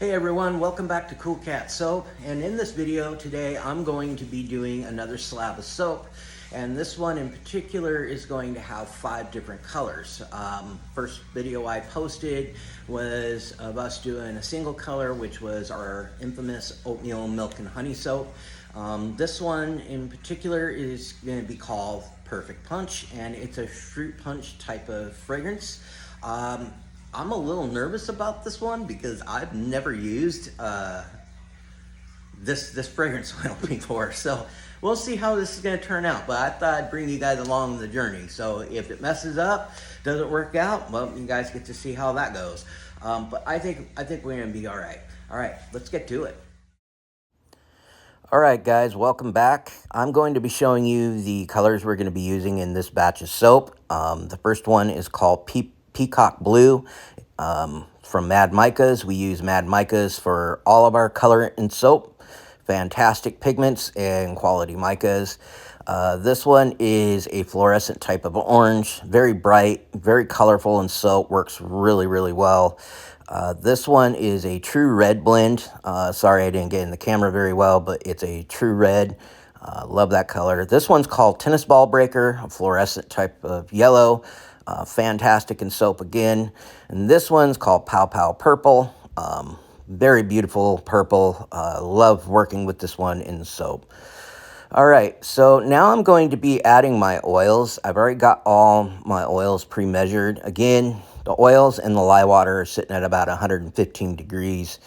Hey everyone, welcome back to Cool Cat Soap. And in this video today, I'm going to be doing another slab of soap. And this one in particular is going to have 5 different colors. First video I posted was of us doing a single color, which was our infamous oatmeal milk and honey soap. This one in particular is going to be called Perfect Punch, and it's a fruit punch type of fragrance. I'm a little nervous about this one because I've never used this fragrance oil before, so we'll see how this is going to turn out. But I thought I'd bring you guys along the journey. So if it messes up, doesn't work out, well, you guys get to see how that goes. But I think we're going to be all right. All right, let's get to it. All right, guys, welcome back. I'm going to be showing you the colors we're going to be using in this batch of soap. The first one is called Peacock Blue from Mad Micas. We use Mad Micas for all of our color and soap. Fantastic pigments and quality micas. This one is a fluorescent type of orange, very bright, very colorful in soap, works really, really well. This one is a true red blend. Sorry I didn't get in the camera very well, but it's a true red. Love that color. This one's called Tennis Ball Breaker, a fluorescent type of yellow. Fantastic in soap again. And this one's called Pow Pow Purple. Very beautiful purple. Love working with this one in soap. All right, so now I'm going to be adding my oils. I've already got all my oils pre-measured. Again, the oils and the lye water are sitting at about 115 degrees,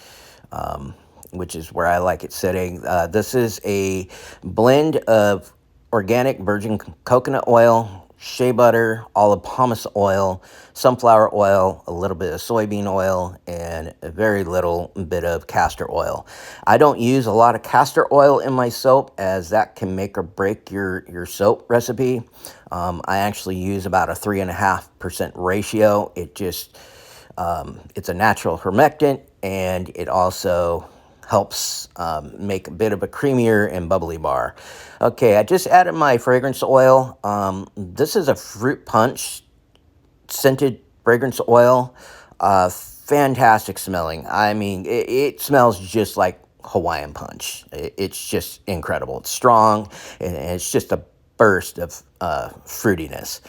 which is where I like it sitting. This is a blend of organic virgin coconut oil, shea butter, olive pomace oil, sunflower oil, a little bit of soybean oil, and a very little bit of castor oil. I don't use a lot of castor oil in my soap, as that can make or break your soap recipe. I actually use about a 3.5% ratio. It just, it's a natural humectant, and it also helps make a bit of a creamier and bubbly bar. Okay, I just added my fragrance oil. This is a fruit punch scented fragrance oil. Fantastic smelling. I mean, it smells just like Hawaiian Punch. It's just incredible. It's strong, and it's just a burst of fruitiness.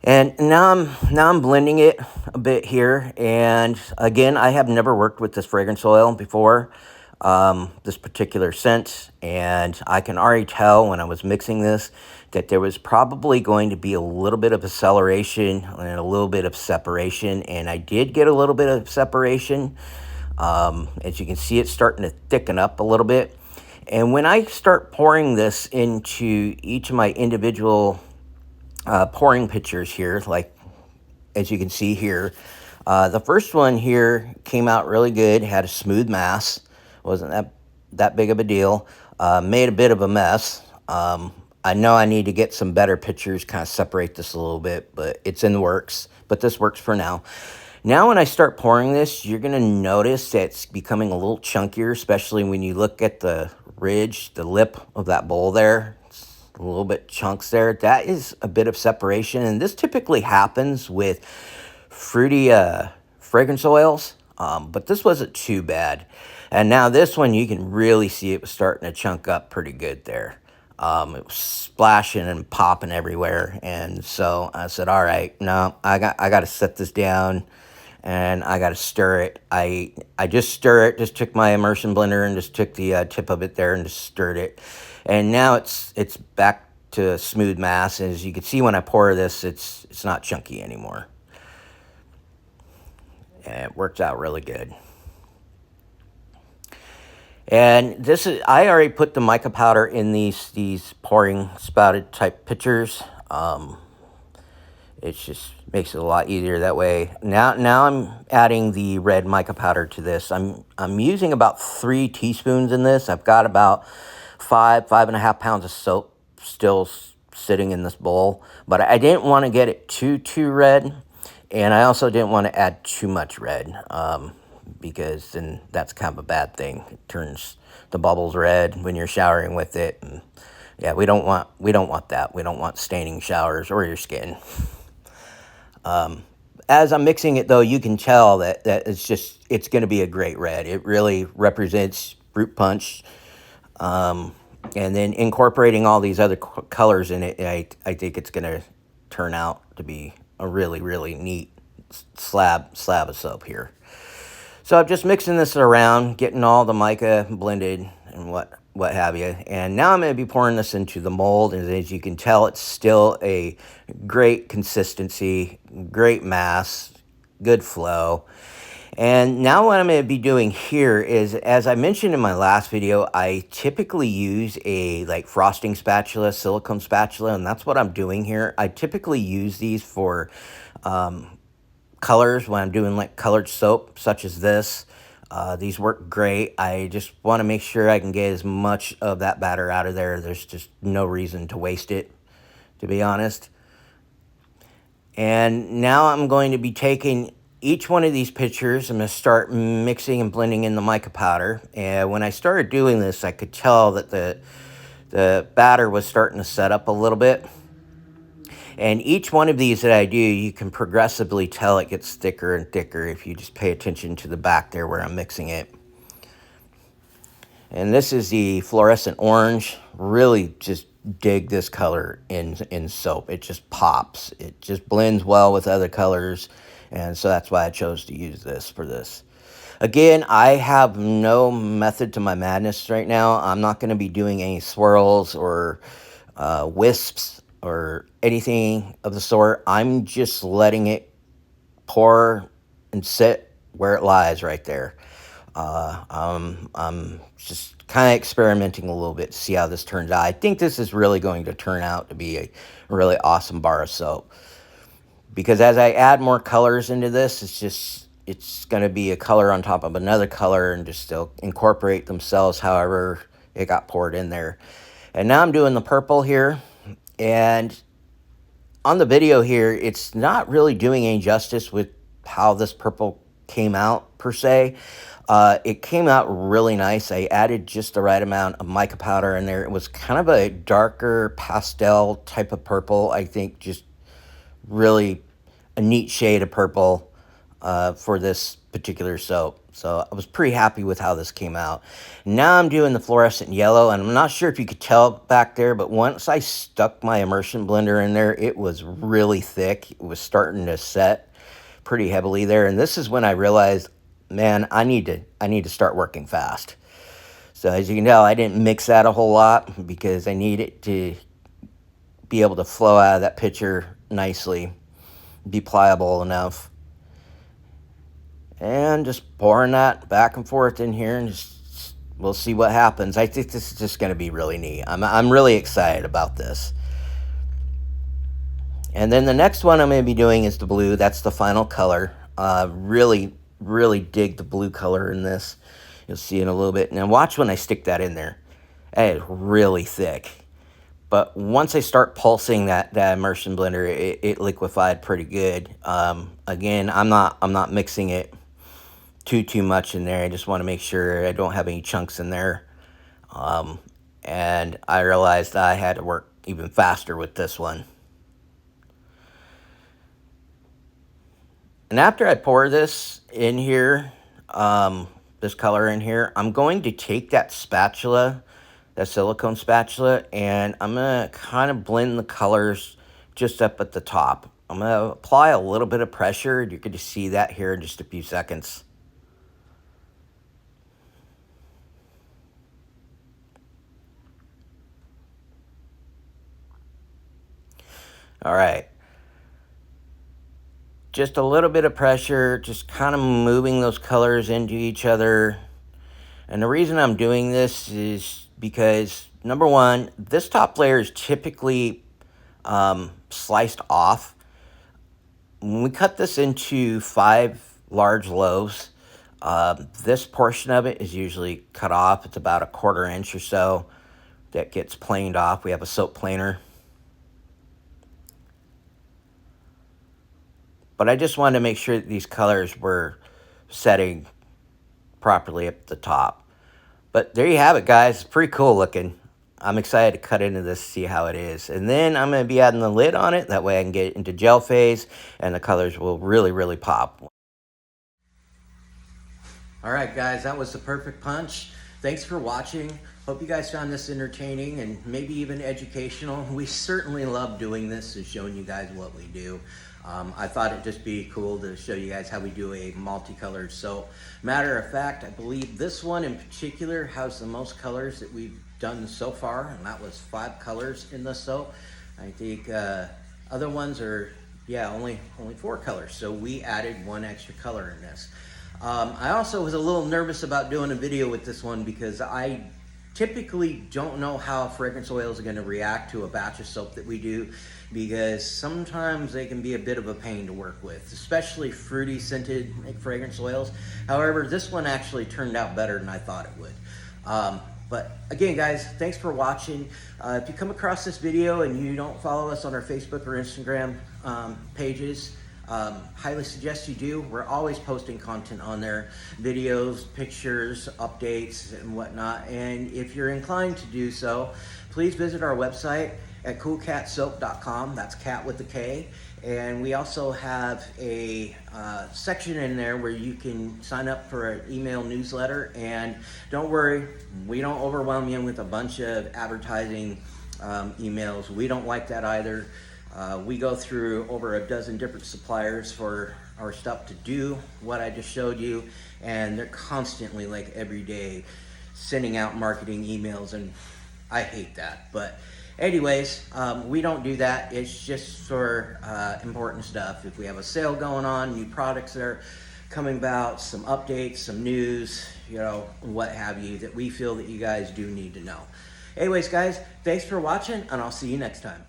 And now I'm blending it a bit here. And again, I have never worked with this fragrance oil before, this particular scent. And I can already tell when I was mixing this that there was probably going to be a little bit of acceleration and a little bit of separation. And I did get a little bit of separation. As you can see, it's starting to thicken up a little bit. And when I start pouring this into each of my individual pouring pitchers here, like as you can see here, the first one here came out really good, had a smooth mass, wasn't that big of a deal. Made a bit of a mess. I know I need to get some better pitchers, kind of separate this a little bit, but it's in the works. But this works for now. Now when I start pouring this, you're going to notice that it's becoming a little chunkier, especially when you look at the ridge, the lip of that bowl there. A little bit chunks there. That is a bit of separation, and this typically happens with fruity fragrance oils, but this wasn't too bad. And now this one, you can really see it was starting to chunk up pretty good there. It was splashing and popping everywhere, and so I said, all right, no, I got to set this down, and I got to stir it. I just stir it, just took my immersion blender and just took the tip of it there and just stirred it. And now it's back to a smooth mass. As you can see when I pour this, it's not chunky anymore. And it works out really good. And this is, I already put the mica powder in these pouring spouted type pitchers. It just makes it a lot easier that way. Now I'm adding the red mica powder to this. I'm using about 3 teaspoons in this. I've got about 5.5 pounds of soap still sitting in this bowl, but I didn't want to get it too red, and I also didn't want to add too much red, because then that's kind of a bad thing. It turns the bubbles red when you're showering with it, and yeah, we don't want that. We don't want staining showers or your skin. As I'm mixing it though, you can tell that it's going to be a great red. It really represents fruit punch. Um, and then incorporating all these other colors in it, I think it's going to turn out to be a really, really neat slab of soap here. So I'm just mixing this around, getting all the mica blended and what have you. And now I'm going to be pouring this into the mold. And as you can tell, it's still a great consistency, great mass, good flow. And now what I'm going to be doing here is, as I mentioned in my last video, I typically use a like frosting spatula, silicone spatula, and that's what I'm doing here. I typically use these for colors when I'm doing like colored soap, such as this. These work great. I just want to make sure I can get as much of that batter out of there. There's just no reason to waste it, to be honest. And now I'm going to be taking each one of these pitchers. I'm going to start mixing and blending in the mica powder. And when I started doing this, I could tell that the batter was starting to set up a little bit. And each one of these that I do, you can progressively tell it gets thicker and thicker if you just pay attention to the back there where I'm mixing it. And this is the fluorescent orange. Really just dig this color in soap. It just pops. It just blends well with other colors. And so that's why I chose to use this for this. Again, I have no method to my madness right now. I'm not going to be doing any swirls or wisps or anything of the sort. I'm just letting it pour and sit where it lies right there. I'm just kind of experimenting a little bit to see how this turns out. I think this is really going to turn out to be a really awesome bar of soap. Because as I add more colors into this, it's going to be a color on top of another color and just they'll incorporate themselves however it got poured in there. And now I'm doing the purple here. And on the video here, it's not really doing any justice with how this purple came out per se. It came out really nice. I added just the right amount of mica powder in there. It was kind of a darker pastel type of purple. I think just really a neat shade of purple for this particular soap. So I was pretty happy with how this came out. Now I'm doing the fluorescent yellow, and I'm not sure if you could tell back there, but once I stuck my immersion blender in there, it was really thick. It was starting to set pretty heavily there, and this is when I realized, man, I need to start working fast. So as you can tell, I didn't mix that a whole lot because I need it to be able to flow out of that pitcher nicely, be pliable enough. And just pouring that back and forth in here, and just we'll see what happens. I think this is just going to be really neat. I'm really excited about this. And then the next one I'm going to be doing is the blue. That's the final color. Really dig the blue color in this. You'll see in a little bit. Now watch when I stick that in there. It is really thick. But once I start pulsing that immersion blender, it liquefied pretty good. Again, I'm not mixing it too much in there. I just want to make sure I don't have any chunks in there. And I realized I had to work even faster with this one. And after I pour this in here, this color in here, I'm going to take that spatula, that silicone spatula, and I'm going to kind of blend the colors just up at the top. I'm going to apply a little bit of pressure. You're going to see that here in just a few seconds. All right. Just a little bit of pressure, just kind of moving those colors into each other. And the reason I'm doing this is because, number one, this top layer is typically sliced off. When we cut this into 5 large loaves, this portion of it is usually cut off. It's about a 1/4 inch or so that gets planed off. We have a soap planer. But I just wanted to make sure that these colors were setting properly up the top. But there you have it, guys. It's pretty cool looking. I'm excited to cut into this, see how it is. And then I'm going to be adding the lid on it. That way I can get into gel phase and the colors will really, really pop. All right, guys, that was the perfect punch. Thanks for watching. Hope you guys found this entertaining and maybe even educational. We certainly love doing this and showing you guys what we do. I thought it'd just be cool to show you guys how we do a multicolored soap. Matter of fact, I believe this one in particular has the most colors that we've done so far, and that was 5 colors in the soap. I think other ones are, yeah, only 4 colors. So we added 1 extra color in this. I also was a little nervous about doing a video with this one because I typically don't know how fragrance oils are going to react to a batch of soap that we do, because sometimes they can be a bit of a pain to work with, especially fruity scented fragrance oils. However, this one actually turned out better than I thought it would. But again, guys, thanks for watching. If you come across this video and you don't follow us on our Facebook or Instagram pages, highly suggest you do. We're always posting content on there, videos, pictures, updates, and whatnot. And if you're inclined to do so, please visit our website at coolcatsoap.com. That's cat with a K. And we also have a section in there where you can sign up for an email newsletter. And don't worry, we don't overwhelm you with a bunch of advertising emails. We don't like that either. We go through over a dozen different suppliers for our stuff to do what I just showed you, and they're constantly, like every day, sending out marketing emails, and I hate that. But anyways, we don't do that. It's just for important stuff. If we have a sale going on, new products that are coming about, some updates, some news, you know, what have you, that we feel that you guys do need to know. Anyways, guys, thanks for watching, and I'll see you next time.